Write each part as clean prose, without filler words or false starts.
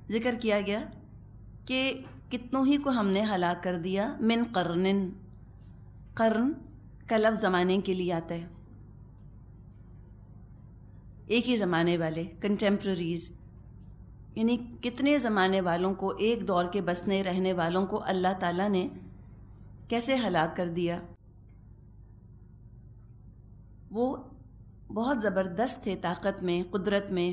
ذکر کیا گیا کہ کتنوں ہی کو ہم نے ہلاک کر دیا، من قرن، قرن کا لفظ زمانے کے لیے آتا ہے، ایک ہی زمانے والے، کنٹمپریریز، یعنی کتنے زمانے والوں کو، ایک دور کے بسنے رہنے والوں کو اللہ تعالیٰ نے کیسے ہلاک کر دیا۔ وہ بہت زبردست تھے طاقت میں، قدرت میں،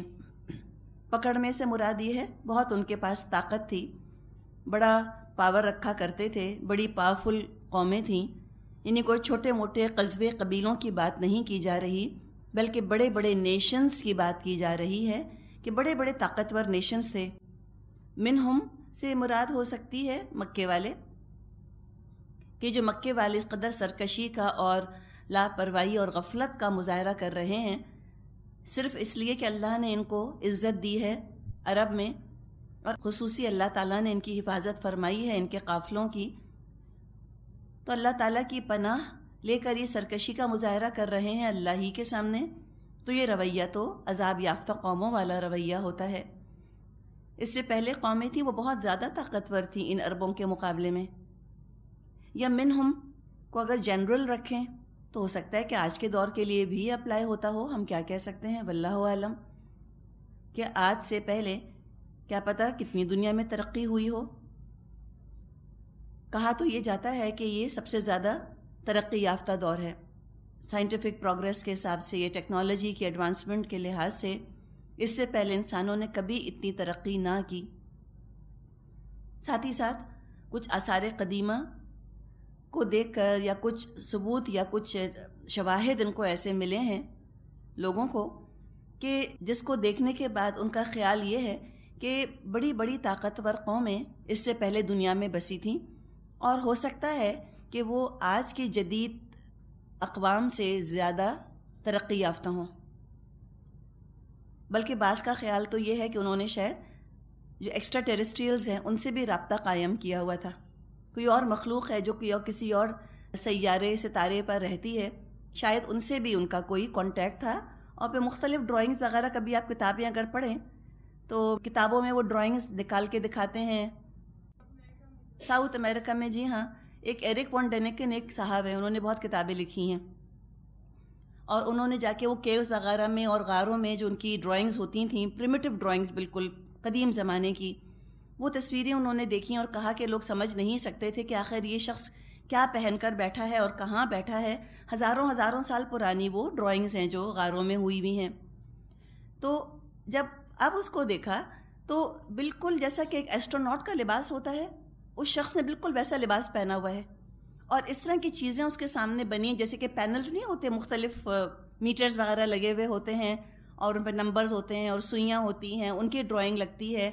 پکڑ میں سے مراد یہ ہے بہت ان کے پاس طاقت تھی، بڑا پاور رکھا کرتے تھے، بڑی پاورفل قومیں تھیں، یعنی کوئی چھوٹے موٹے قصبے قبیلوں کی بات نہیں کی جا رہی، بلکہ بڑے بڑے نیشنز کی بات کی جا رہی ہے کہ بڑے بڑے طاقتور نیشنز تھے۔ منہم سے مراد ہو سکتی ہے مکے والے، کہ جو مکے والے اس قدر سرکشی کا اور لاپرواہی اور غفلت کا مظاہرہ کر رہے ہیں صرف اس لیے کہ اللہ نے ان کو عزت دی ہے عرب میں، اور خصوصی اللہ تعالیٰ نے ان کی حفاظت فرمائی ہے ان کے قافلوں کی، تو اللہ تعالیٰ کی پناہ لے کر یہ سرکشی کا مظاہرہ کر رہے ہیں اللہ ہی کے سامنے، تو یہ رویہ تو عذاب یافتہ قوموں والا رویہ ہوتا ہے۔ اس سے پہلے قومیں تھیں وہ بہت زیادہ طاقتور تھیں ان عربوں کے مقابلے میں۔ یا منہم کو اگر جنرل رکھیں تو ہو سکتا ہے کہ آج کے دور کے لیے بھی اپلائی ہوتا ہو، ہم کیا کہہ سکتے ہیں، واللہ عالم، کہ آج سے پہلے کیا پتہ کتنی دنیا میں ترقی ہوئی ہو۔ کہا تو یہ جاتا ہے کہ یہ سب سے زیادہ ترقی یافتہ دور ہے سائنٹیفک پروگریس کے حساب سے، یہ ٹیکنالوجی کی ایڈوانسمنٹ کے لحاظ سے، اس سے پہلے انسانوں نے کبھی اتنی ترقی نہ کی۔ ساتھ ہی ساتھ کچھ آثار قدیمہ کو دیکھ کر یا کچھ ثبوت یا کچھ شواہد ان کو ایسے ملے ہیں لوگوں کو کہ جس کو دیکھنے کے بعد ان کا خیال یہ ہے کہ بڑی بڑی طاقتور قومیں اس سے پہلے دنیا میں بسی تھیں، اور ہو سکتا ہے کہ وہ آج کی جدید اقوام سے زیادہ ترقی یافتہ ہوں، بلکہ بعض کا خیال تو یہ ہے کہ انہوں نے شاید جو ایکسٹرا ٹیریسٹریلز ہیں ان سے بھی رابطہ قائم کیا ہوا تھا، کوئی اور مخلوق ہے جو کسی اور سیارے ستارے پر رہتی ہے، شاید ان سے بھی ان کا کوئی کانٹیکٹ تھا، اور پھر مختلف ڈرائنگز وغیرہ کبھی آپ کتابیں اگر پڑھیں تو کتابوں میں وہ ڈرائنگز نکال کے دکھاتے ہیں۔ ساؤتھ امریکہ میں، جی ہاں، ایک ایرک وان ڈینیکن ایک صاحب ہیں، انہوں نے بہت کتابیں لکھی ہیں، اور انہوں نے جا کے وہ کیوز وغیرہ میں اور غاروں میں جو ان کی ڈرائنگز ہوتی تھیں، پریمیٹیو ڈرائنگز بالکل قدیم زمانے کی، وہ تصویریں انہوں نے دیکھیں اور کہا کہ لوگ سمجھ نہیں سکتے تھے کہ آخر یہ شخص کیا پہن کر بیٹھا ہے اور کہاں بیٹھا ہے، ہزاروں سال پرانی وہ ڈرائنگز ہیں جو غاروں میں ہوئی ہوئی ہیں۔ تو جب اب اس کو دیکھا تو بالکل جیسا کہ ایک ایسٹروناٹ کا لباس ہوتا ہے، اس شخص نے بالکل ویسا لباس پہنا ہوا ہے، اور اس طرح کی چیزیں اس کے سامنے بنی، جیسے کہ پینلز نہیں ہوتے، مختلف میٹرز وغیرہ لگے ہوئے ہوتے ہیں اور ان پہ نمبرز ہوتے ہیں اور سوئیاں ہوتی ہیں، ان کی ڈرائنگ لگتی ہے،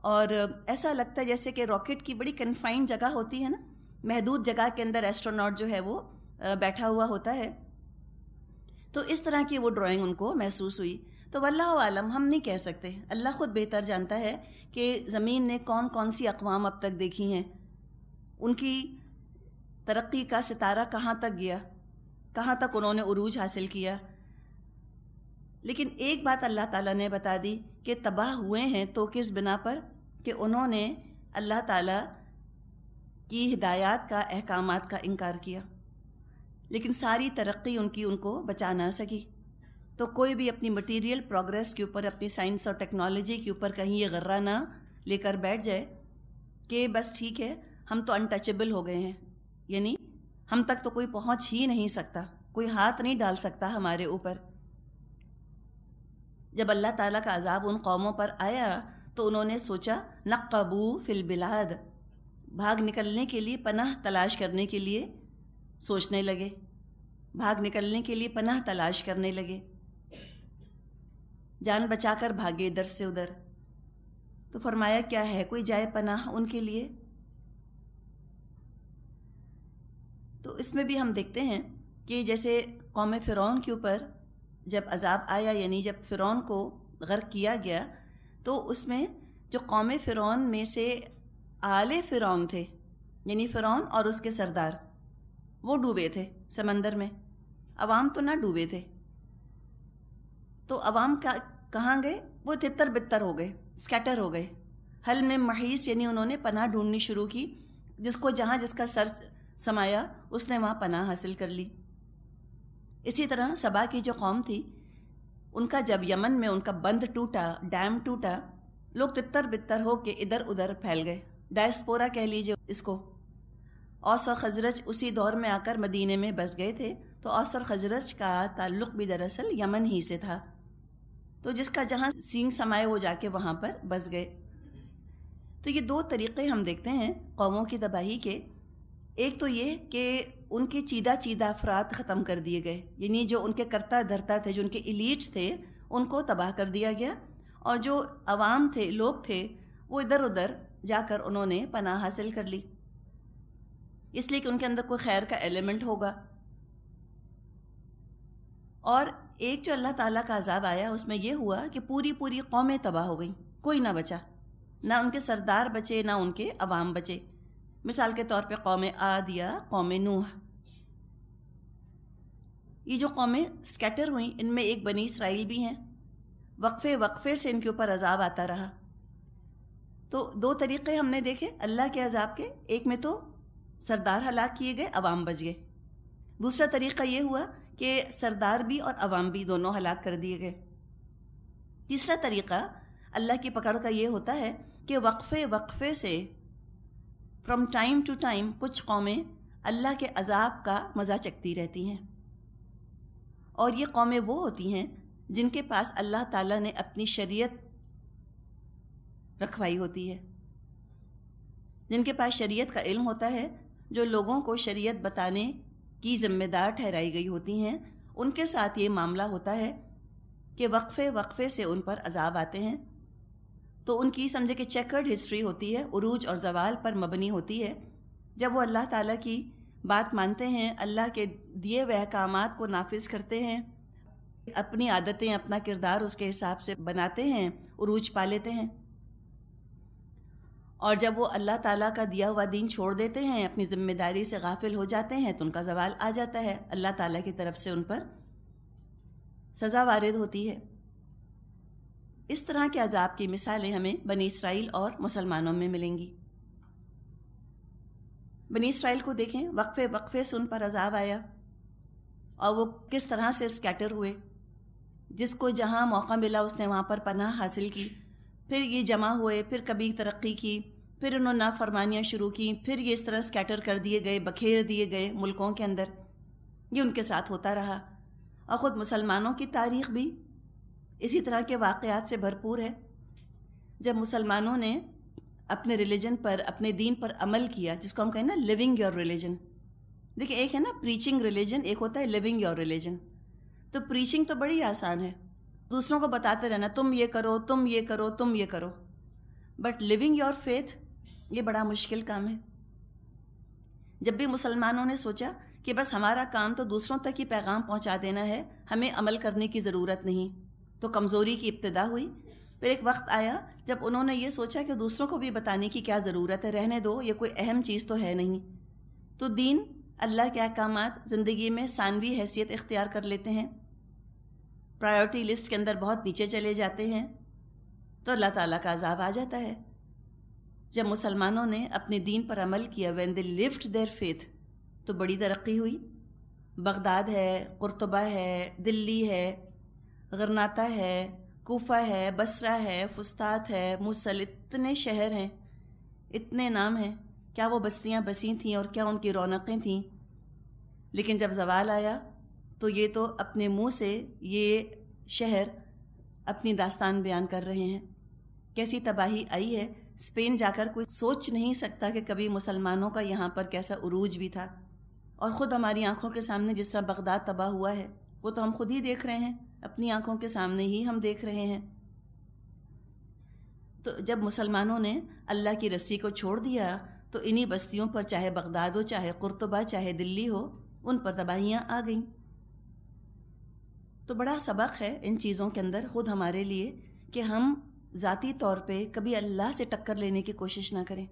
اور ایسا لگتا ہے جیسے کہ راکٹ کی بڑی کنفائنڈ جگہ ہوتی ہے نا، محدود جگہ کے اندر ایسٹروناٹ جو ہے وہ بیٹھا ہوا ہوتا ہے، تو اس طرح کی وہ ڈرائنگ ان کو محسوس ہوئی۔ تو واللہ عالم، ہم نہیں کہہ سکتے، اللہ خود بہتر جانتا ہے کہ زمین نے کون کون سی اقوام اب تک دیکھی ہیں، ان کی ترقی کا ستارہ کہاں تک گیا، کہاں تک انہوں نے عروج حاصل کیا۔ لیکن ایک بات اللہ تعالیٰ نے بتا دی کہ تباہ ہوئے ہیں تو کس بنا پر، کہ انہوں نے اللہ تعالیٰ کی ہدایات کا، احکامات کا انکار کیا، لیکن ساری ترقی ان کو بچا نہ سکی۔ تو کوئی بھی اپنی مٹیریل پروگریس کے اوپر، اپنی سائنس اور ٹیکنالوجی کے اوپر کہیں یہ غرہ نہ لے کر بیٹھ جائے کہ بس ٹھیک ہے ہم تو انٹچبل ہو گئے ہیں، یعنی ہم تک تو کوئی پہنچ ہی نہیں سکتا، کوئی ہاتھ نہیں ڈال سکتا ہمارے اوپر۔ جب اللہ تعالیٰ کا عذاب ان قوموں پر آیا تو انہوں نے سوچا نقبوا فی البلاد، بھاگ نکلنے کے لیے، پناہ تلاش کرنے کے لیے سوچنے لگے، بھاگ نکلنے کے لیے پناہ تلاش کرنے لگے، جان بچا کر بھاگے ادھر سے ادھر۔ تو فرمایا کیا ہے کوئی جائے پناہ ان کے لیے؟ تو اس میں بھی ہم دیکھتے ہیں کہ جیسے قوم فرعون کے اوپر جب عذاب آیا، یعنی جب فرعون کو غرق کیا گیا، تو اس میں جو قوم فرعون میں سے آل فرعون تھے، یعنی فرعون اور اس کے سردار، وہ ڈوبے تھے سمندر میں، عوام تو نہ ڈوبے تھے۔ تو عوام کہاں گئے؟ وہ تتر بتر ہو گئے، اسکیٹر ہو گئے، حل میں محیص یعنی انہوں نے پناہ ڈھونڈنی شروع کی، جس کو جہاں جس کا سر سمایا اس نے وہاں پناہ حاصل کر لی۔ اسی طرح سبا کی جو قوم تھی، ان کا جب یمن میں ان کا بند ٹوٹا، ڈیم ٹوٹا، لوگ تتر بتر ہو کے ادھر ادھر پھیل گئے، ڈائسپورا کہہ لیجیے اس کو۔ اوس اور خزرج اسی دور میں آ کر مدینے میں بس گئے تھے، تو اوس اور خزرج کا تعلق بھی دراصل یمن ہی سے تھا، تو جس کا جہاں سینگ سمائے وہ جا کے وہاں پر بس گئے۔ تو یہ دو طریقے ہم دیکھتے ہیں قوموں کی تباہی کے۔ ایک تو یہ کہ ان کے چیدہ چیدہ افراد ختم کر دیے گئے، یعنی جو ان کے کرتا دھرتا تھے، جو ان کے ایلیٹ تھے، ان کو تباہ کر دیا گیا، اور جو عوام تھے، لوگ تھے، وہ ادھر ادھر جا کر انہوں نے پناہ حاصل کر لی، اس لیے کہ ان کے اندر کوئی خیر کا ایلیمنٹ ہوگا۔ اور ایک جو اللہ تعالیٰ کا عذاب آیا اس میں یہ ہوا کہ پوری پوری قومیں تباہ ہو گئیں، کوئی نہ بچا، نہ ان کے سردار بچے نہ ان کے عوام بچے۔ مثال کے طور پہ قوم عاد یا قوم نوح، یہ جو قومیں سکیٹر ہوئیں، ان میں ایک بنی اسرائیل بھی ہیں، وقفے وقفے سے ان کے اوپر عذاب آتا رہا۔ تو دو طریقے ہم نے دیکھے اللہ کے عذاب کے، ایک میں تو سردار ہلاک کیے گئے، عوام بچ گئے، دوسرا طریقہ یہ ہوا کہ سردار بھی اور عوام بھی دونوں ہلاک کر دیے گئے، تیسرا طریقہ اللہ کی پکڑ کا یہ ہوتا ہے کہ وقفے وقفے سے فرام ٹائم ٹو ٹائم کچھ قومیں اللہ کے عذاب کا مزہ چکھتی رہتی ہیں، اور یہ قومیں وہ ہوتی ہیں جن کے پاس اللہ تعالیٰ نے اپنی شریعت رکھوائی ہوتی ہے، جن کے پاس شریعت کا علم ہوتا ہے، جو لوگوں کو شریعت بتانے کی ذمہ دار ٹھہرائی گئی ہوتی ہیں، ان کے ساتھ یہ معاملہ ہوتا ہے کہ وقفے وقفے سے ان پر عذاب آتے ہیں۔ تو ان کی سمجھے کہ چیکرڈ ہسٹری ہوتی ہے، عروج اور زوال پر مبنی ہوتی ہے۔ جب وہ اللہ تعالیٰ کی بات مانتے ہیں، اللہ کے دیے ہوئے احکامات کو نافذ کرتے ہیں، اپنی عادتیں اپنا کردار اس کے حساب سے بناتے ہیں، عروج پا لیتے ہیں، اور جب وہ اللہ تعالیٰ کا دیا ہوا دین چھوڑ دیتے ہیں، اپنی ذمہ داری سے غافل ہو جاتے ہیں، تو ان کا زوال آ جاتا ہے، اللہ تعالیٰ کی طرف سے ان پر سزا وارد ہوتی ہے۔ اس طرح کے عذاب کی مثالیں ہمیں بنی اسرائیل اور مسلمانوں میں ملیں گی۔ بنی اسرائیل کو دیکھیں، وقفے وقفے سے ان پر عذاب آیا، اور وہ کس طرح سے اسکیٹر ہوئے، جس کو جہاں موقع ملا اس نے وہاں پر پناہ حاصل کی، پھر یہ جمع ہوئے، پھر کبھی ترقی کی، پھر انہوں نے نافرمانیاں شروع کی، پھر یہ اس طرح اسکیٹر کر دیے گئے، بکھیر دیے گئے ملکوں کے اندر۔ یہ ان کے ساتھ ہوتا رہا، اور خود مسلمانوں کی تاریخ بھی اسی طرح کے واقعات سے بھرپور ہے۔ جب مسلمانوں نے اپنے ریلیجن پر، اپنے دین پر عمل کیا، جس کو ہم کہیں نا لیونگ یور ریلیجن، دیکھیں ایک ہے نا پریچنگ ریلیجن، ایک ہوتا ہے لیونگ یور ریلیجن۔ تو پریچنگ تو بڑی آسان ہے، دوسروں کو بتاتے رہنا تم یہ کرو، تم یہ کرو، تم یہ کرو، بٹ لیونگ یور فیتھ یہ بڑا مشکل کام ہے۔ جب بھی مسلمانوں نے سوچا کہ بس ہمارا کام تو دوسروں تک ہی پیغام پہنچا دینا ہے، ہمیں عمل کرنے کی ضرورت نہیں، تو کمزوری کی ابتدا ہوئی۔ پھر ایک وقت آیا جب انہوں نے یہ سوچا کہ دوسروں کو بھی بتانے کی کیا ضرورت ہے، رہنے دو، یہ کوئی اہم چیز تو ہے نہیں، تو دین، اللہ کے احکامات زندگی میں ثانوی حیثیت اختیار کر لیتے ہیں، پرائیورٹی لسٹ کے اندر بہت نیچے چلے جاتے ہیں، تو اللہ تعالیٰ کا عذاب آ جاتا ہے۔ جب مسلمانوں نے اپنے دین پر عمل کیا، when they lived their faith، تو بڑی ترقی ہوئی۔ بغداد ہے، قرطبہ ہے، دلی ہے، غرناطہ ہے، کوفہ ہے، بصرہ ہے، فسطاط ہے، موصل، اتنے شہر ہیں، اتنے نام ہیں، کیا وہ بستیاں بسی تھیں اور کیا ان کی رونقیں تھیں۔ لیکن جب زوال آیا تو یہ تو اپنے منہ سے یہ شہر اپنی داستان بیان کر رہے ہیں، کیسی تباہی آئی ہے۔ اسپین جا کر کوئی سوچ نہیں سکتا کہ کبھی مسلمانوں کا یہاں پر کیسا عروج بھی تھا، اور خود ہماری آنکھوں کے سامنے جس طرح بغداد تباہ ہوا ہے، وہ تو ہم خود ہی دیکھ رہے ہیں، اپنی آنکھوں کے سامنے ہی ہم دیکھ رہے ہیں۔ تو جب مسلمانوں نے اللہ کی رسی کو چھوڑ دیا تو انہی بستیوں پر، چاہے بغداد ہو، چاہے قرطبہ، چاہے دلی ہو، ان پر تباہیاں آ گئیں۔ تو بڑا سبق ہے ان چیزوں کے اندر خود ہمارے لیے کہ ہم ذاتی طور پہ کبھی اللہ سے ٹکر لینے کی کوشش نہ کریں،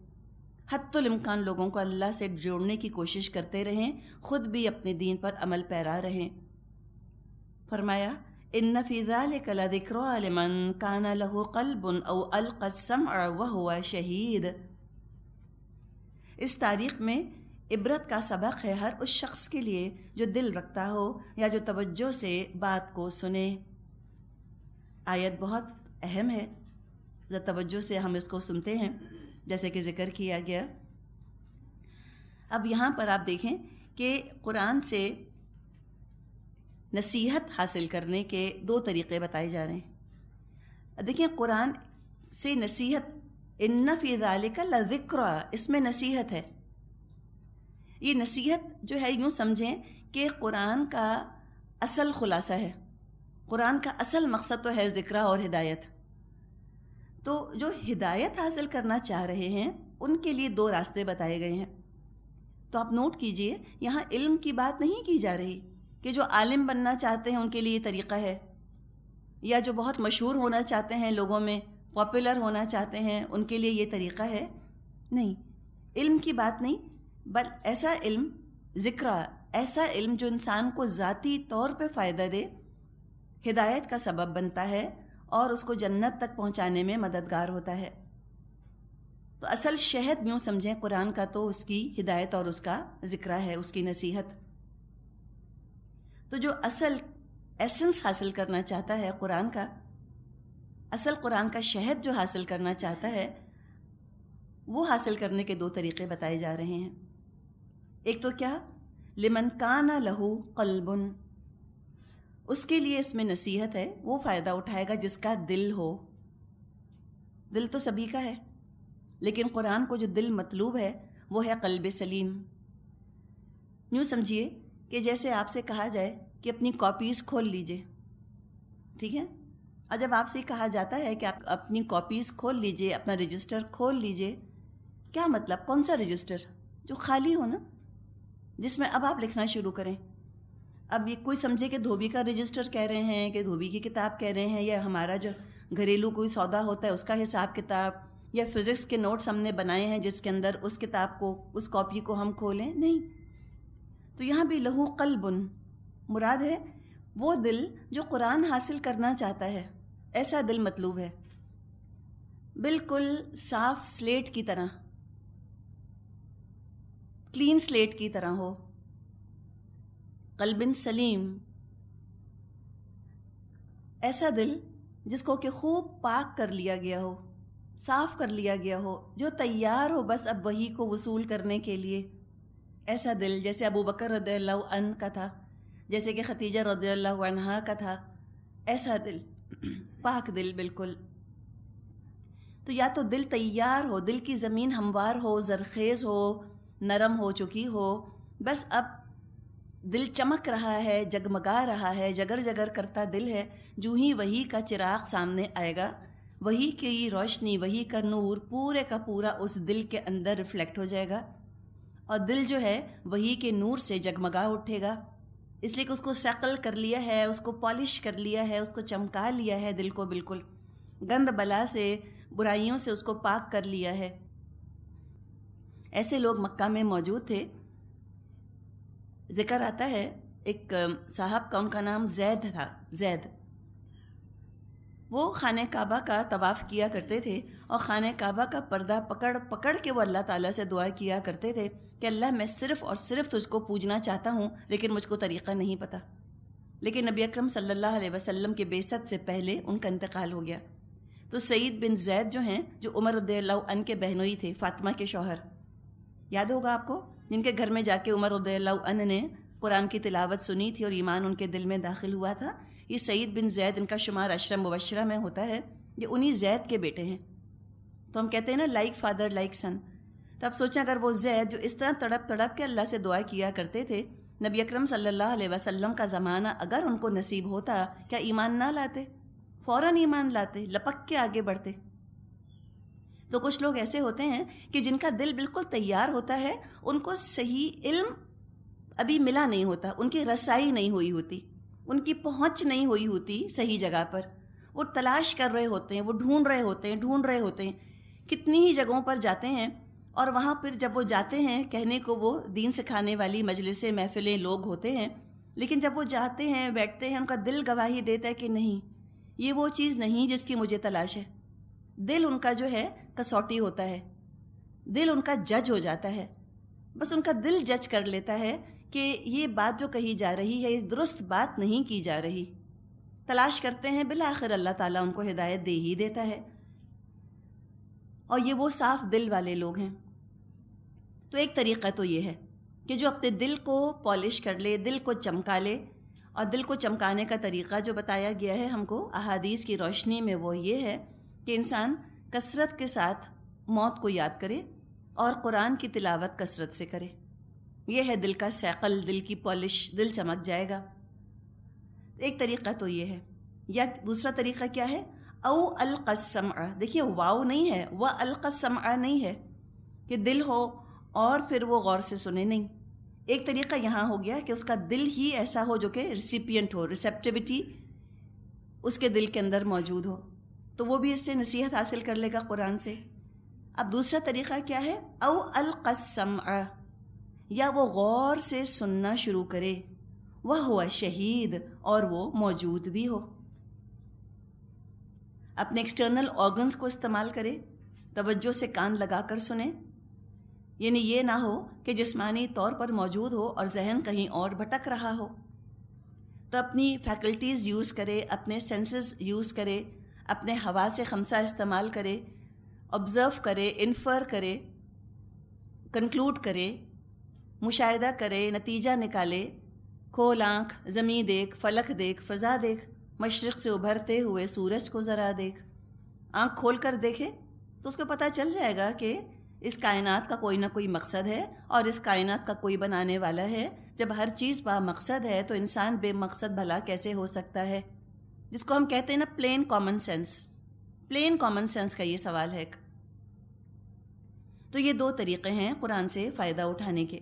حتی الامکان لوگوں کو اللہ سے جوڑنے کی کوشش کرتے رہیں، خود بھی اپنے دین پر عمل پیرا رہیں۔ فرمایا ان فی ذلک لذکری لمن کان لہ قلب او القی السمع وہو شہید. اس تاریخ میں عبرت کا سبق ہے ہر اس شخص کے لیے جو دل رکھتا ہو یا جو توجہ سے بات کو سنے. آیت بہت اہم ہے، ذرا توجہ سے ہم اس کو سنتے ہیں جیسے کہ ذکر کیا گیا. اب یہاں پر آپ دیکھیں کہ قرآن سے نصیحت حاصل کرنے کے 2 طریقے بتائے جا رہے ہیں. دیکھیں قرآن سے نصیحت، ان فی ذالک لذکری، اس میں نصیحت ہے. یہ نصیحت جو ہے یوں سمجھیں کہ قرآن کا اصل خلاصہ ہے. قرآن کا اصل مقصد تو ہے ذکر اور ہدایت. تو جو ہدایت حاصل کرنا چاہ رہے ہیں ان کے لیے 2 راستے بتائے گئے ہیں. تو آپ نوٹ کیجئے، یہاں علم کی بات نہیں کی جا رہی کہ جو عالم بننا چاہتے ہیں ان کے لیے یہ طریقہ ہے، یا جو بہت مشہور ہونا چاہتے ہیں، لوگوں میں پاپولر ہونا چاہتے ہیں، ان کے لیے یہ طریقہ ہے. نہیں، علم کی بات نہیں، بل ایسا علم، ذکر، ایسا علم جو انسان کو ذاتی طور پہ فائدہ دے، ہدایت کا سبب بنتا ہے اور اس کو جنت تک پہنچانے میں مددگار ہوتا ہے. تو اصل شہد یوں سمجھیں قرآن کا تو اس کی ہدایت اور اس کا ذکر ہے، اس کی نصیحت. تو جو اصل ایسنس حاصل کرنا چاہتا ہے قرآن کا، اصل قرآن کا شہد جو حاصل کرنا چاہتا ہے، وہ حاصل کرنے کے 2 طریقے بتائے جا رہے ہیں. ایک تو کیا، لمن کان لہ قلب، اس کے لیے اس میں نصیحت ہے، وہ فائدہ اٹھائے گا جس کا دل ہو. دل تو سبھی کا ہے، لیکن قرآن کو جو دل مطلوب ہے وہ ہے قلب سلیم. یوں سمجھیے کہ جیسے آپ سے کہا جائے کہ اپنی کاپیز کھول لیجئے، ٹھیک ہے؟ اور جب آپ سے کہا جاتا ہے کہ آپ اپنی کاپیز کھول لیجئے، اپنا رجسٹر کھول لیجئے، کیا مطلب؟ کون سا رجسٹر؟ جو خالی ہو نا، جس میں اب آپ لکھنا شروع کریں. اب یہ کوئی سمجھے کہ دھوبی کا رجسٹر کہہ رہے ہیں، کہ دھوبی کی کتاب کہہ رہے ہیں، یا ہمارا جو گھریلو کوئی سودا ہوتا ہے اس کا حساب کتاب، یا فزکس کے نوٹس ہم نے بنائے ہیں جس کے اندر اس کتاب کو، اس کاپی کو ہم کھولیں. نہیں. تو یہاں بھی لہو قلب مراد ہے وہ دل جو قرآن حاصل کرنا چاہتا ہے، ایسا دل مطلوب ہے، بالکل صاف سلیٹ کی طرح، کلین سلیٹ کی طرح ہو. قلب سلیم، ایسا دل جس کو کہ خوب پاک کر لیا گیا ہو، صاف کر لیا گیا ہو، جو تیار ہو بس اب وحی کو وصول کرنے کے لیے. ایسا دل جیسے ابو بکر رضی اللہ عنہ کا تھا، جیسے کہ خدیجہ رضی اللہ عنہا کا تھا، ایسا دل، پاک دل بالکل. تو یا تو دل تیار ہو، دل کی زمین ہموار ہو، زرخیز ہو، نرم ہو چکی ہو، بس اب دل چمک رہا ہے، جگمگا رہا ہے، جگر جگر کرتا دل ہے. جو ہی وحی کا چراغ سامنے آئے گا، وحی کی روشنی، وحی کا نور پورے کا پورا اس دل کے اندر ریفلیکٹ ہو جائے گا، اور دل جو ہے وحی کے نور سے جگمگا اٹھے گا. اس لیے کہ اس کو صقل کر لیا ہے، اس کو پالش کر لیا ہے، اس کو چمکا لیا ہے، دل کو بالکل گند بلا سے، برائیوں سے اس کو پاک کر لیا ہے. ایسے لوگ مکہ میں موجود تھے. ذکر آتا ہے ایک صاحب کا، ان کا نام زید تھا، زید. وہ خانہ کعبہ کا طواف کیا کرتے تھے، اور خانہ کعبہ کا پردہ پکڑ پکڑ کے وہ اللہ تعالیٰ سے دعا کیا کرتے تھے کہ اللہ میں صرف اور صرف تجھ کو پوجنا چاہتا ہوں، لیکن مجھ کو طریقہ نہیں پتہ. لیکن نبی اکرم صلی اللہ علیہ وسلم کے بعثت سے پہلے ان کا انتقال ہو گیا. تو سعید بن زید جو ہیں، جو عمر رضی اللہ عنہ کے بہنوئی تھے، فاطمہ کے شوہر، یاد ہوگا آپ کو، جن کے گھر میں جا کے عمر رضی اللہ عنہ نے قرآن کی تلاوت سنی تھی اور ایمان ان کے دل میں داخل ہوا تھا. یہ سعید بن زید، ان کا شمار عشرہ مبشرہ میں ہوتا ہے، یہ انہی زید کے بیٹے ہیں. تو ہم کہتے ہیں نا لائک فادر لائک سن. تو اب سوچیں اگر وہ زید جو اس طرح تڑپ تڑپ کے اللہ سے دعا کیا کرتے تھے، نبی اکرم صلی اللہ علیہ وسلم کا زمانہ اگر ان کو نصیب ہوتا، کیا ایمان نہ لاتے؟ فوراً ایمان لاتے، لپک کے آگے بڑھتے. تو کچھ لوگ ایسے ہوتے ہیں کہ جن کا دل بالکل تیار ہوتا ہے، ان کو صحیح علم ابھی ملا نہیں ہوتا، ان کی رسائی نہیں ہوئی ہوتی، ان کی پہنچ نہیں ہوئی ہوتی صحیح جگہ پر. وہ تلاش کر رہے ہوتے ہیں، وہ ڈھونڈ رہے ہوتے ہیں، کتنی ہی جگہوں پر جاتے ہیں، اور وہاں پھر جب وہ جاتے ہیں، کہنے کو وہ دین سکھانے والی مجلسیں، محفلیں، لوگ ہوتے ہیں، لیکن جب وہ جاتے ہیں بیٹھتے ہیں ان کا دل گواہی دیتا ہے کہ نہیں یہ وہ چیز نہیں جس کی مجھے تلاش ہے. دل ان کا جو ہے کسوٹی ہوتا ہے, دل ان کا جج ہو جاتا ہے. بس ان کا دل جج کر لیتا ہے کہ یہ بات جو کہی جا رہی ہے یہ درست بات نہیں کی جا رہی. تلاش کرتے ہیں, بالآخر اللہ تعالیٰ ان کو ہدایت دے ہی دیتا ہے. اور یہ وہ صاف دل والے لوگ ہیں. تو ایک طریقہ تو یہ ہے کہ جو اپنے دل کو پالش کر لے, دل کو چمکا لے. اور دل کو چمکانے کا طریقہ جو بتایا گیا ہے ہم کو احادیث کی روشنی میں وہ یہ ہے کہ انسان کثرت کے ساتھ موت کو یاد کرے اور قرآن کی تلاوت کثرت سے کرے. یہ ہے دل کا سیقل, دل کی پالش, دل چمک جائے گا. ایک طریقہ تو یہ ہے. یا دوسرا طریقہ کیا ہے؟ او القى السمع. دیکھیے واو نہیں ہے, وہ القى السمع نہیں ہے کہ دل ہو اور پھر وہ غور سے سنے, نہیں. ایک طریقہ یہاں ہو گیا کہ اس کا دل ہی ایسا ہو جو کہ ریسیپینٹ ہو, ریسیپٹیوٹی اس کے دل کے اندر موجود ہو, تو وہ بھی اس سے نصیحت حاصل کر لے گا قرآن سے. اب دوسرا طریقہ کیا ہے؟ او القى السمع, یا وہ غور سے سننا شروع کرے, وہو شہید, اور وہ موجود بھی ہو. اپنے ایکسٹرنل آرگنز کو استعمال کرے, توجہ سے کان لگا کر سنے. یعنی یہ نہ ہو کہ جسمانی طور پر موجود ہو اور ذہن کہیں اور بھٹک رہا ہو. تو اپنی فیکلٹیز یوز کرے, اپنے سینسز یوز کرے, اپنے حواس خمسہ استعمال کرے, آبزرو کرے, انفر کرے, کنکلوڈ کرے, مشاہدہ کرے, نتیجہ نکالے. کھول آنکھ, زمیں دیکھ, فلک دیکھ, فضا دیکھ, مشرق سے ابھرتے ہوئے سورج کو ذرا دیکھ. آنکھ کھول کر دیکھے تو اس کو پتہ چل جائے گا کہ اس کائنات کا کوئی نہ کوئی مقصد ہے اور اس کائنات کا کوئی بنانے والا ہے. جب ہر چیز با مقصد ہے تو انسان بے مقصد بھلا کیسے ہو سکتا ہے؟ جس کو ہم کہتے ہیں نا plain common sense. Plain common sense کا یہ سوال ہے. تو یہ دو طریقے ہیں قرآن سے فائدہ اٹھانے کے.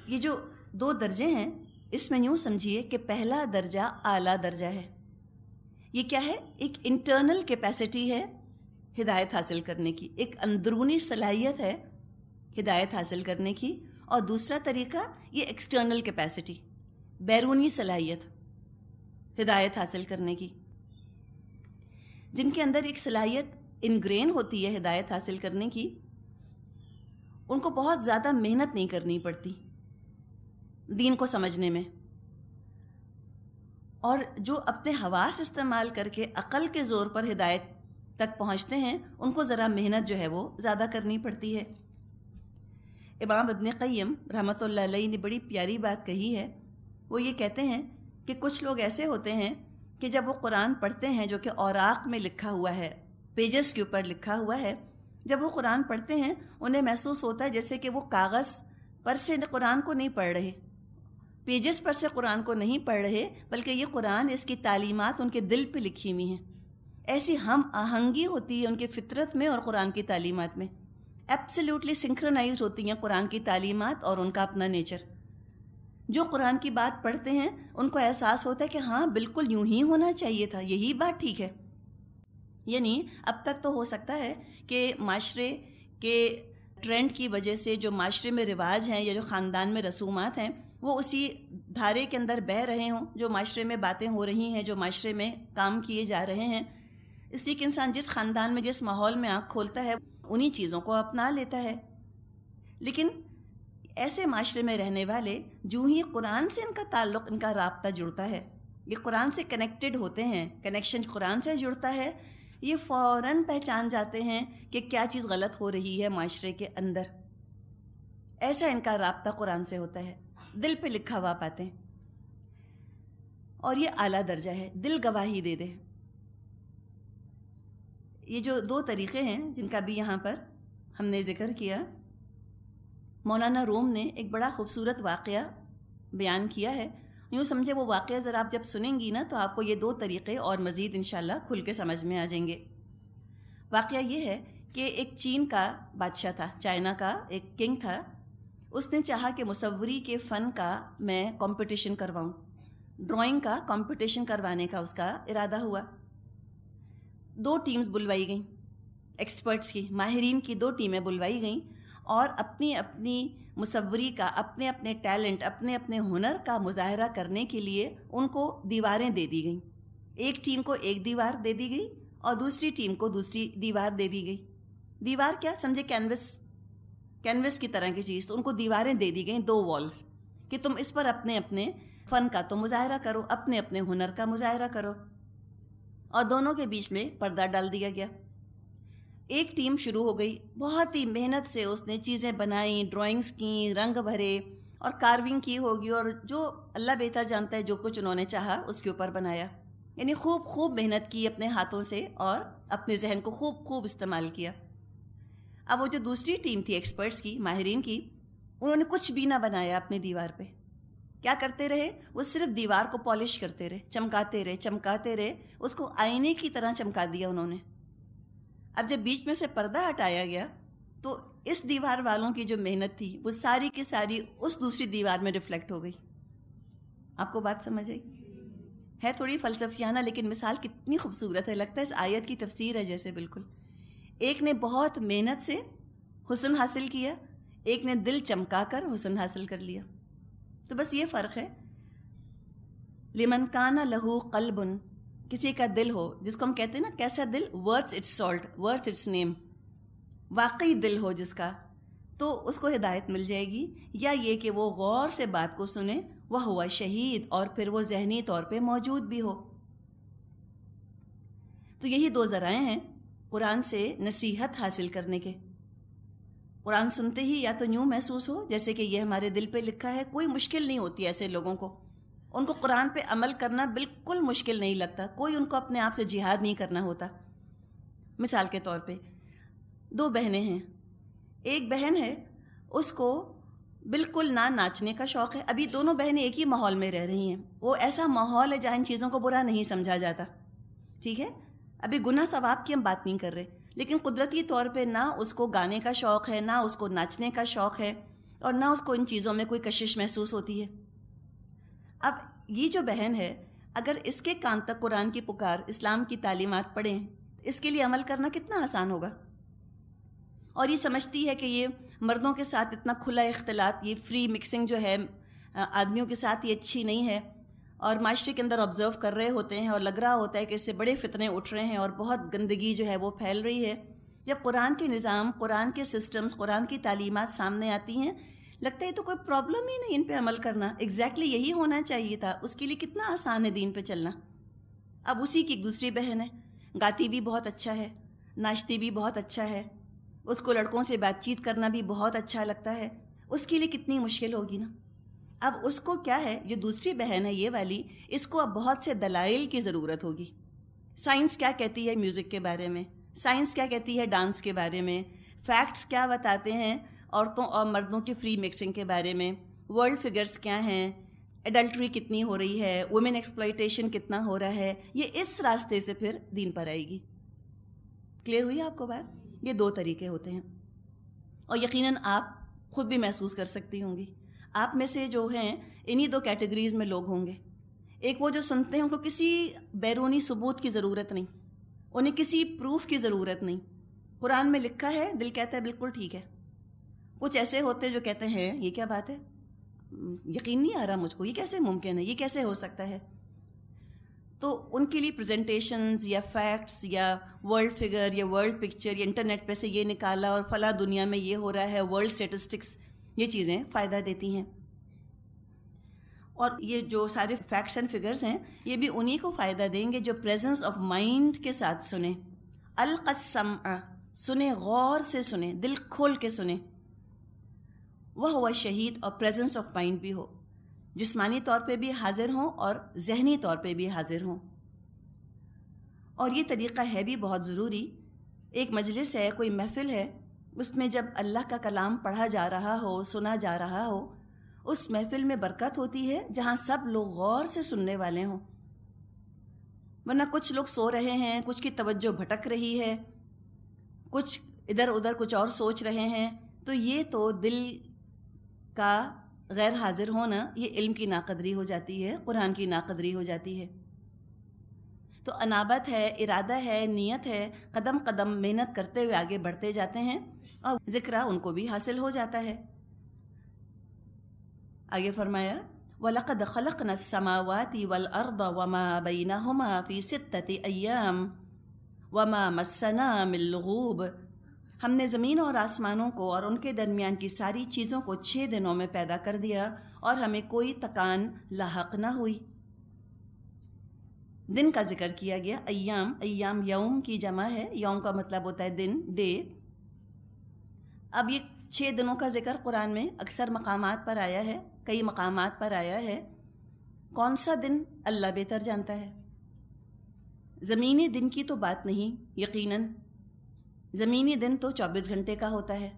یہ جو دو درجے ہیں اس میں یوں سمجھیے کہ پہلا درجہ اعلیٰ درجہ ہے. یہ کیا ہے؟ ایک انٹرنل کیپیسٹی ہے ہدایت حاصل کرنے کی, ایک اندرونی صلاحیت ہے ہدایت حاصل کرنے کی. اور دوسرا طریقہ یہ ایکسٹرنل کیپیسٹی, بیرونی صلاحیت ہدایت حاصل کرنے کی. جن کے اندر ایک صلاحیت انگرین ہوتی ہے ہدایت حاصل کرنے کی, ان کو بہت زیادہ محنت نہیں کرنی پڑتی دین کو سمجھنے میں. اور جو اپنے حواس استعمال کر کے عقل کے زور پر ہدایت تک پہنچتے ہیں ان کو ذرا محنت جو ہے وہ زیادہ کرنی پڑتی ہے. امام ابن قیم رحمۃ اللہ علیہ نے بڑی پیاری بات کہی ہے. وہ یہ کہتے ہیں کہ کچھ لوگ ایسے ہوتے ہیں کہ جب وہ قرآن پڑھتے ہیں جو کہ اوراق میں لکھا ہوا ہے, پیجز کے اوپر لکھا ہوا ہے, جب وہ قرآن پڑھتے ہیں انہیں محسوس ہوتا ہے جیسے کہ وہ کاغذ پر سے قرآن کو نہیں پڑھ رہے, پیجز پر سے قرآن کو نہیں پڑھ رہے, بلکہ یہ قرآن, اس کی تعلیمات ان کے دل پہ لکھی ہوئی ہیں. ایسی ہم آہنگی ہوتی ہے ان کی فطرت میں اور قرآن کی تعلیمات میں. ایبسلیوٹلی سنکرونائزڈ ہوتی ہیں قرآن کی تعلیمات اور ان کا اپنا نیچر. جو قرآن کی بات پڑھتے ہیں ان کو احساس ہوتا ہے کہ ہاں بالکل یوں ہی ہونا چاہیے تھا, یہی بات ٹھیک ہے. یعنی اب تک تو ہو سکتا ہے کہ معاشرے کے ٹرینڈ کی وجہ سے جو معاشرے میں رواج ہیں یا جو خاندان میں رسومات ہیں وہ اسی دھارے کے اندر بہہ رہے ہوں, جو معاشرے میں باتیں ہو رہی ہیں, جو معاشرے میں کام کیے جا رہے ہیں. اس لیے کہ انسان جس خاندان میں, جس ماحول میں آنکھ کھولتا ہے انہی چیزوں کو اپنا لیتا ہے. لیکن ایسے معاشرے میں رہنے والے جو ہی قرآن سے ان کا تعلق, ان کا رابطہ جڑتا ہے, یہ قرآن سے کنیکٹڈ ہوتے ہیں, کنیکشن قرآن سے جڑتا ہے, یہ فوراً پہچان جاتے ہیں کہ کیا چیز غلط ہو رہی ہے معاشرے کے اندر. ایسا ان کا رابطہ قرآن سے ہوتا ہے, دل پہ لکھا ہوا پاتے ہیں. اور یہ اعلیٰ درجہ ہے, دل گواہی دے دے. یہ جو دو طریقے ہیں جن کا بھی یہاں پر ہم نے ذکر کیا, مولانا روم نے ایک بڑا خوبصورت واقعہ بیان کیا ہے. یوں سمجھے وہ واقعہ ذرا آپ جب سنیں گی نا تو آپ کو یہ دو طریقے اور مزید انشاءاللہ کھل کے سمجھ میں آ جائیں گے. واقعہ یہ ہے کہ ایک چین کا بادشاہ تھا, چائنا کا ایک کنگ تھا. اس نے چاہا کہ مصوری کے فن کا میں کمپٹیشن کرواؤں, ڈرائنگ کا کمپٹیشن کروانے کا اس کا ارادہ ہوا. دو ٹیمز بلوائی گئیں, ایکسپرٹس کی, ماہرین کی دو ٹیمیں بلوائی گئیں اور اپنی اپنی مصوری کا، اپنے اپنے ٹیلنٹ، اپنے اپنے ہنر کا مظاہرہ کرنے کے لیے ان کو دیواریں دے دی گئیں. ایک ٹیم کو ایک دیوار دے دی گئی اور دوسری ٹیم کو دوسری دیوار دے دی گئی. دیوار کیا سمجھے؟ کینوس کی طرح کی چیز. تو ان کو دیواریں دے دی گئیں، 2 والز، کہ تم اس پر اپنے اپنے فن کا تو مظاہرہ کرو، اپنے اپنے ہنر کا مظاہرہ کرو. اور دونوں کے بیچ میں پردہ ڈال دیا گیا. ایک ٹیم شروع ہو گئی، بہت ہی محنت سے اس نے چیزیں بنائیں، ڈرائنگز کیں، رنگ بھرے اور کارونگ کی ہوگی، اور جو اللہ بہتر جانتا ہے جو کچھ انہوں نے چاہا اس کے اوپر بنایا. یعنی خوب محنت کی اپنے ہاتھوں سے اور اپنے ذہن کو خوب استعمال کیا. اب وہ جو دوسری ٹیم تھی ایکسپرٹس کی، ماہرین کی، انہوں نے کچھ بھی نہ بنایا اپنی دیوار پہ. کیا کرتے رہے؟ وہ صرف دیوار کو پالش کرتے رہے، چمکاتے رہے، اس کو آئینے کی طرح چمکا دیا انہوں نے. اب جب بیچ میں سے پردہ ہٹایا گیا تو اس دیوار والوں کی جو محنت تھی وہ ساری کی ساری اس دوسری دیوار میں ریفلیکٹ ہو گئی. آپ کو بات سمجھ آئی؟ ہے تھوڑی فلسفیانہ لیکن مثال کتنی خوبصورت ہے، لگتا ہے اس آیت کی تفسیر ہے جیسے. بالکل ایک نے بہت محنت سے حسن حاصل کیا، ایک نے دل چمکا کر حسن حاصل کر لیا. تو بس یہ فرق ہے. لمن کان لہو قلب، کسی کا دل ہو، جس کو ہم کہتے ہیں نا کیسا دل، worth its salt, worth its name, واقعی دل ہو جس کا، تو اس کو ہدایت مل جائے گی. یا یہ کہ وہ غور سے بات کو سنے، وہ ہوا شہید، اور پھر وہ ذہنی طور پہ موجود بھی ہو. تو یہی 2 ذرائع ہیں قرآن سے نصیحت حاصل کرنے کے. قرآن سنتے ہی یا تو یوں محسوس ہو جیسے کہ یہ ہمارے دل پہ لکھا ہے. کوئی مشکل نہیں ہوتی ایسے لوگوں کو، ان کو قرآن پہ عمل کرنا بالکل مشکل نہیں لگتا. کوئی ان کو اپنے آپ سے جہاد نہیں کرنا ہوتا. مثال کے طور پہ 2 بہنیں ہیں. ایک بہن ہے، اس کو بالکل نہ ناچنے کا شوق ہے. ابھی دونوں بہنیں ایک ہی ماحول میں رہ رہی ہیں. وہ ایسا ماحول ہے جہاں ان چیزوں کو برا نہیں سمجھا جاتا. ٹھیک ہے، ابھی گناہ ثواب کی ہم بات نہیں کر رہے، لیکن قدرتی طور پہ نہ اس کو گانے کا شوق ہے، نہ اس کو ناچنے کا شوق ہے، اور نہ اس کو ان چیزوں میں کوئی کشش محسوس ہوتی ہے. اب یہ جو بہن ہے، اگر اس کے کان تک قرآن کی پکار، اسلام کی تعلیمات پڑھیں، اس کے لیے عمل کرنا کتنا آسان ہوگا. اور یہ سمجھتی ہے کہ یہ مردوں کے ساتھ اتنا کھلا اختلاط، یہ فری مکسنگ جو ہے آدمیوں کے ساتھ، یہ اچھی نہیں ہے. اور معاشرے کے اندر آبزرو کر رہے ہوتے ہیں اور لگ رہا ہوتا ہے کہ اس سے بڑے فتنے اٹھ رہے ہیں اور بہت گندگی جو ہے وہ پھیل رہی ہے. جب قرآن کے نظام، قرآن کے سسٹمز، قرآن کی تعلیمات سامنے آتی ہیں، لگتا ہے تو کوئی پرابلم ہی نہیں ان پہ عمل کرنا. ایگزیکٹلی یہی ہونا چاہیے تھا. اس کے لیے کتنا آسان ہے دین پہ چلنا. اب اسی کی ایک دوسری بہن ہے، گاتی بھی بہت اچھا ہے، ناچتی بھی بہت اچھا ہے، اس کو لڑکوں سے بات چیت کرنا بھی بہت اچھا لگتا ہے. اس کے لیے کتنی مشکل ہوگی نا. اب اس کو کیا ہے، جو دوسری بہن ہے یہ والی، اس کو اب بہت سے دلائل کی ضرورت ہوگی. سائنس کیا کہتی ہے میوزک کے بارے میں، سائنس کیا کہتی ہے ڈانس کے بارے میں، فیکٹس کیا بتاتے ہیں عورتوں اور مردوں کی فری مکسنگ کے بارے میں، ورلڈ فگرز کیا ہیں، ایڈلٹری کتنی ہو رہی ہے، وومن ایکسپلائٹیشن کتنا ہو رہا ہے. یہ اس راستے سے پھر دین پر آئے گی. کلیئر ہوئی آپ کو بات؟ یہ 2 طریقے ہوتے ہیں، اور یقیناً آپ خود بھی محسوس کر سکتی ہوں گی. آپ میں سے جو ہیں انہی 2 کیٹیگریز میں لوگ ہوں گے. ایک وہ جو سنتے ہیں، ان کو کسی بیرونی ثبوت کی ضرورت نہیں، انہیں کسی پروف کی ضرورت نہیں. قرآن میں لکھا ہے، دل کہتا ہے بالکل ٹھیک ہے. کچھ ایسے ہوتے جو کہتے ہیں یہ کیا بات ہے، یقین نہیں آ رہا مجھ کو، یہ کیسے ممکن ہے، یہ کیسے ہو سکتا ہے. تو ان کے لیے پریزنٹیشنز یا فیکٹس یا ورلڈ فگر یا ورلڈ پکچر یا انٹرنیٹ پہ سے یہ نکالا اور فلاں دنیا میں یہ ہو رہا ہے، ورلڈ اسٹیٹسٹکس، یہ چیزیں فائدہ دیتی ہیں. اور یہ جو سارے فیکٹس اینڈ فگرز ہیں یہ بھی انہی کو فائدہ دیں گے جو پریزنس آف مائنڈ کے ساتھ سنیں. القسم، سنیں، غور سے سنیں، دل کھول کے سنیں. وہ ہوا شہید، اور پریزنس آف مائنڈ بھی ہو، جسمانی طور پہ بھی حاضر ہوں اور ذہنی طور پہ بھی حاضر ہوں. اور یہ طریقہ ہے بھی بہت ضروری. ایک مجلس ہے، کوئی محفل ہے، اس میں جب اللہ کا کلام پڑھا جا رہا ہو، سنا جا رہا ہو، اس محفل میں برکت ہوتی ہے جہاں سب لوگ غور سے سننے والے ہوں. ورنہ کچھ لوگ سو رہے ہیں، کچھ کی توجہ بھٹک رہی ہے، کچھ ادھر ادھر کچھ اور سوچ رہے ہیں. تو یہ تو دل کا غیر حاضر ہونا، یہ علم کی ناقدری ہو جاتی ہے، قرآن کی ناقدری ہو جاتی ہے. تو انابت ہے، ارادہ ہے، نیت ہے، قدم قدم محنت کرتے ہوئے آگے بڑھتے جاتے ہیں اور ذکرہ ان کو بھی حاصل ہو جاتا ہے. آگے فرمایا وَلَقَدْ خَلَقْنَا السَّمَاوَاتِ وَالْأَرْضَ وَمَا بَيْنَهُمَا فِي 6 أَيَّامٍ وَمَا مَسَّنَا مِن لُغُوبٍ، ہم نے زمین اور آسمانوں کو اور ان کے درمیان کی ساری چیزوں کو 6 دنوں میں پیدا کر دیا اور ہمیں کوئی تکان لاحق نہ ہوئی۔ دن کا ذکر کیا گیا، ایام یوم کی جمع ہے، یوم کا مطلب ہوتا ہے دن، ڈے۔ اب یہ 6 دنوں کا ذکر قرآن میں اکثر مقامات پر آیا ہے، کئی مقامات پر آیا ہے۔ کون سا دن اللہ بہتر جانتا ہے۔ زمینی دن کی تو بات نہیں، یقیناً زمینی دن تو 24 گھنٹے کا ہوتا ہے۔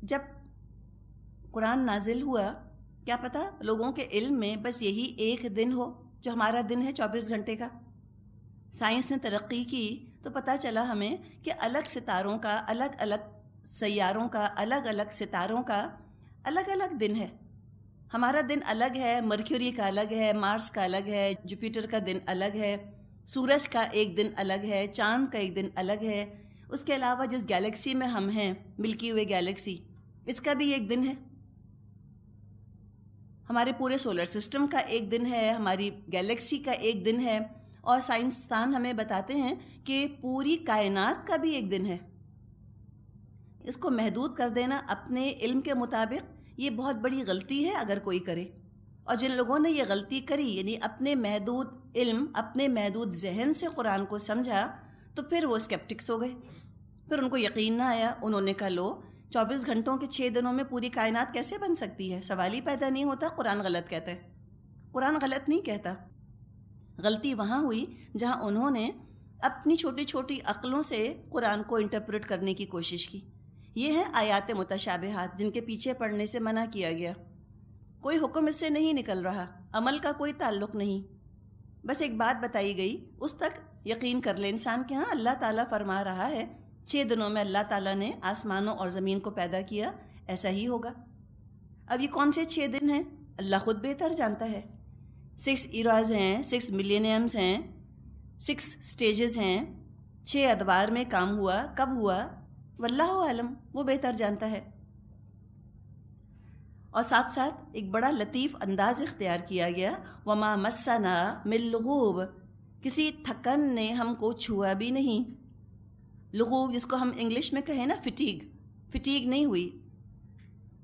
جب قرآن نازل ہوا، کیا پتہ لوگوں کے علم میں بس یہی ایک دن ہو جو ہمارا دن ہے 24 گھنٹے کا۔ سائنس نے ترقی کی تو پتہ چلا ہمیں کہ الگ ستاروں کا، الگ الگ سیاروں کا، الگ الگ ستاروں کا الگ الگ دن ہے۔ ہمارا دن الگ ہے، مرکیوری کا الگ ہے، مارس کا الگ ہے، جوپیٹر کا دن الگ ہے، سورج کا ایک دن الگ ہے، چاند کا ایک دن الگ ہے۔ اس کے علاوہ جس گیلیکسی میں ہم ہیں، ملکی وے گیلیکسی، اس کا بھی ایک دن ہے۔ ہمارے پورے سولر سسٹم کا ایک دن ہے، ہماری گیلیکسی کا ایک دن ہے، اور سائنسدان ہمیں بتاتے ہیں کہ پوری کائنات کا بھی ایک دن ہے۔ اس کو محدود کر دینا اپنے علم کے مطابق یہ بہت بڑی غلطی ہے اگر کوئی کرے، اور جن لوگوں نے یہ غلطی کری، یعنی اپنے محدود علم، اپنے محدود ذہن سے قرآن کو سمجھا، تو پھر وہ اسکیپٹکس ہو گئے، پھر ان کو یقین نہ آیا۔ انہوں نے کہا لو 24 گھنٹوں کے 6 دنوں میں پوری کائنات کیسے بن سکتی ہے؟ سوال ہی پیدا نہیں ہوتا۔ قرآن غلط کہتا ہے۔ قرآن غلط نہیں کہتا۔ غلطی وہاں ہوئی جہاں انہوں نے اپنی چھوٹی چھوٹی عقلوں سے قرآن کو انٹرپریٹ کرنے کی کوشش کی۔ یہ ہیں آیات متشابہات جن کے پیچھے پڑنے سے منع کیا گیا۔ کوئی حکم اس سے نہیں نکل رہا، عمل کا کوئی تعلق نہیں، بس ایک بات بتائی گئی، اس تک یقین کر لے انسان کہ ہاں اللہ تعالیٰ فرما رہا ہے 6 دنوں میں اللہ تعالیٰ نے آسمانوں اور زمین کو پیدا کیا، ایسا ہی ہوگا۔ اب یہ کون سے 6 دن ہیں اللہ خود بہتر جانتا ہے۔ 6 ایراز ہیں، 6 ملینیمز ہیں، 6 سٹیجز ہیں، 6 ادوار میں کام ہوا، کب ہوا، واللہ عالم، وہ بہتر جانتا ہے۔ اور ساتھ ساتھ ایک بڑا لطیف انداز اختیار کیا گیا، وما مسنا من لغوب، کسی تھکن نے ہم کو چھوا بھی نہیں۔ لغوب جس کو ہم انگلش میں کہیں نا فٹیگ نہیں ہوئی،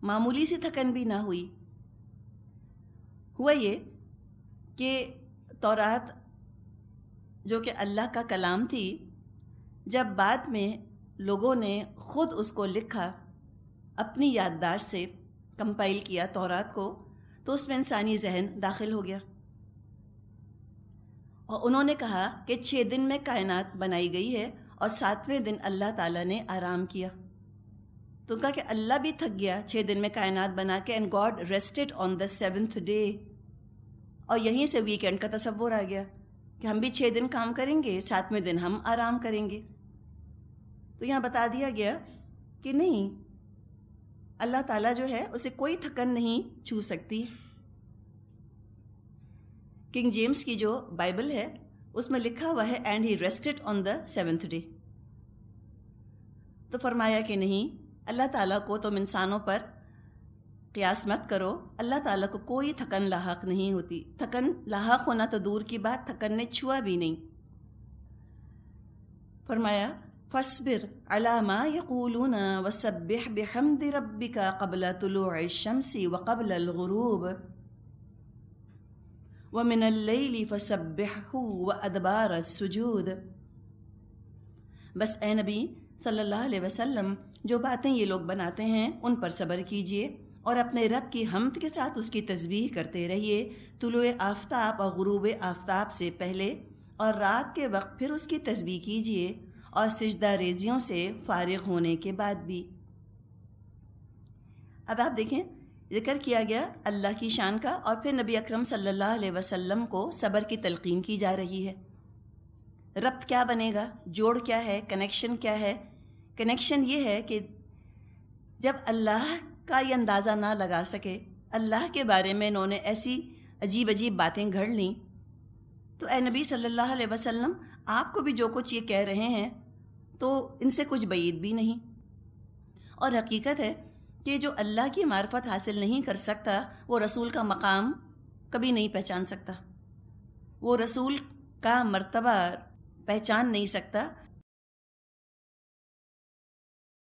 معمولی سی تھکن بھی نہ ہوئی۔ ہوا یہ کہ تورات جو کہ اللہ کا کلام تھی، جب بعد میں لوگوں نے خود اس کو لکھا، اپنی یادداشت سے کمپائل کیا تورات کو، تو اس میں انسانی ذہن داخل ہو گیا، اور انہوں نے کہا کہ 6 دن میں کائنات بنائی گئی ہے اور 7ویں دن اللہ تعالیٰ نے آرام کیا۔ تو کہا کہ اللہ بھی تھک گیا 6 دن میں کائنات بنا کے، and God rested on the 7th day, اور یہیں سے ویکینڈ کا تصور آ گیا کہ ہم بھی 6 دن کام کریں گے، 7ویں دن ہم آرام کریں گے۔ تو یہاں بتا دیا گیا کہ نہیں، اللہ تعالیٰ جو ہے اسے کوئی تھکن نہیں چھو سکتی۔ کنگ جیمز کی جو بائبل ہے اس میں لکھا ہوا ہے and he rested on the 7th day. تو فرمایا کہ نہیں، اللہ تعالیٰ کو تم انسانوں پر قیاس مت کرو، اللہ تعالیٰ کو کوئی تھکن لاحق نہیں ہوتی۔ تھکن لاحق ہونا تو دور کی بات، تھکن نے چھوا بھی نہیں۔ فرمایا فاصبر علی ما یقولون وسبح بحمد ربک قبل طلوع الشمس وقبل الغروب ومن اللیل فسبحہ وادبار السجود۔ بس اے نبی صلی اللہ علیہ وسلم، جو باتیں یہ لوگ بناتے ہیں ان پر صبر کیجئے اور اپنے رب کی حمد کے ساتھ اس کی تسبیح کرتے رہیے، طلوع آفتاب اور غروب آفتاب سے پہلے، اور رات کے وقت پھر اس کی تسبیح کیجئے، اور سجدہ ریزیوں سے فارغ ہونے کے بعد بھی۔ اب آپ دیکھیں، ذکر کیا گیا اللہ کی شان کا، اور پھر نبی اکرم صلی اللہ علیہ وسلم کو صبر کی تلقین کی جا رہی ہے۔ ربط کیا بنے گا، جوڑ کیا ہے، کنیکشن کیا ہے؟ کنیکشن یہ ہے کہ جب اللہ کا یہ اندازہ نہ لگا سکے، اللہ کے بارے میں انہوں نے ایسی عجیب عجیب باتیں گھڑ لیں، تو اے نبی صلی اللہ علیہ وسلم، آپ کو بھی جو کچھ یہ کہہ رہے ہیں تو ان سے کچھ بعید بھی نہیں۔ اور حقیقت ہے کہ جو اللہ کی معرفت حاصل نہیں کر سکتا وہ رسول کا مقام کبھی نہیں پہچان سکتا، وہ رسول کا مرتبہ پہچان نہیں سکتا